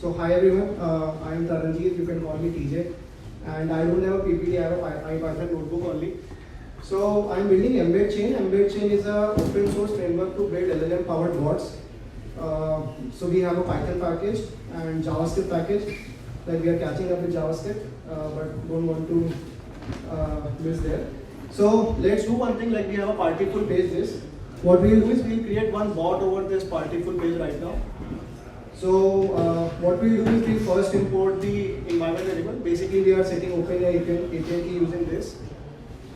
So hi everyone, I am Taranjeet, you can call me TJ, and I don't have a PPT, I have a IPython notebook only. So I'm building Embed Chain. Embed Chain is a open source framework to build LLM powered bots. So we have a Python package and JavaScript package that we are catching up with JavaScript, but don't want to miss there. So let's do one thing, like we have a Partyful page this. What we'll do is we'll create one bot over this Partyful page right now. So what we'll do is we'll first import the environment variable. Basically we are setting OpenAI API key using this.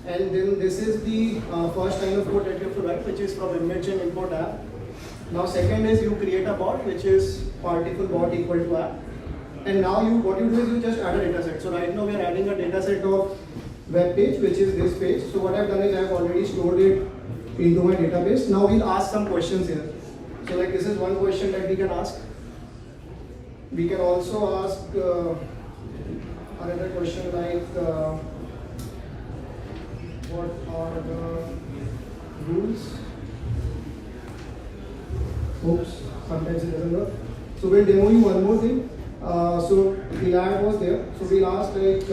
And then this is the first line of code that you have to write, which is from Embed Chain import app. Now second is you create a bot, which is Partyful bot equal to app. And now what you do is you just add a dataset. So right now we are adding a dataset of web page, which is this page. So what I've done is I've already stored it into my database. Now we'll ask some questions here. So like this is one question that we can ask. We can also ask another question like what are the rules? Oops, sometimes it doesn't work. So we'll demo you one more thing. So Elad was there. So we'll ask like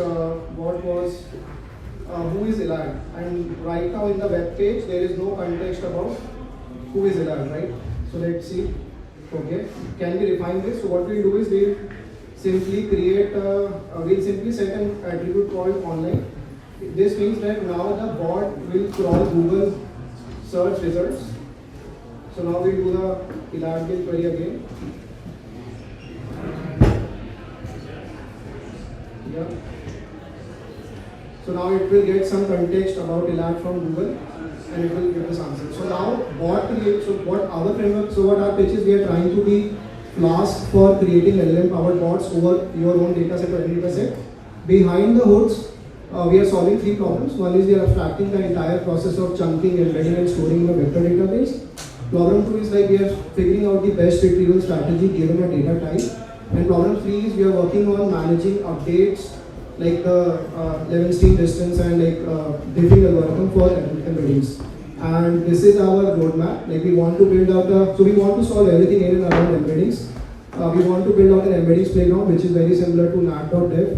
who is Elad? And right now in the web page there is no context about who is Elad, right? So let's see. Okay, can we refine this? So what we'll do is we'll simply we'll simply set an attribute called online. This means that now the bot will crawl Google search results. So now we'll do the Elad build query again. Yeah. So now it will get some context about Elad from Google and it will give us answer. So now what our pitch is, we are trying to be fast for creating LLM powered bots over your own dataset or any dataset. Behind the hoods, we are solving three problems. One is we are abstracting the entire process of chunking, embedding and storing in a vector database. Problem two is like we are figuring out the best retrieval strategy given a data type. And problem three is we are working on managing updates like the Levenshtein distance and like diffing algorithm for embeddings. And this is our roadmap. Like we want to build out we want to solve everything in and around embeddings. We want to build out an embeddings playground which is very similar to nat.dev.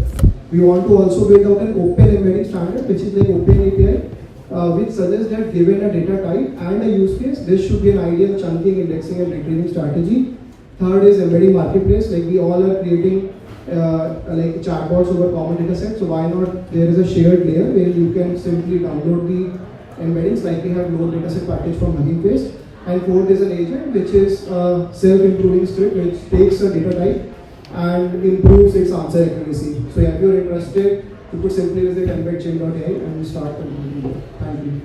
We want to also build out an open embedding standard which is like OpenAPI, which suggests that given a data type and a use case, this should be an ideal chunking, indexing and retrieving strategy. Third is embedding marketplace. Like we all are creating like chatbots over common data set. So why not there is a shared layer where you can simply download the embeddings like we have load dataset package from Hugging Face. And fourth is an agent which is a self-improving script which takes a data type and improves its answer accuracy. So if you're interested, you could simply visit embedchain.ai and start contributing. Thank you.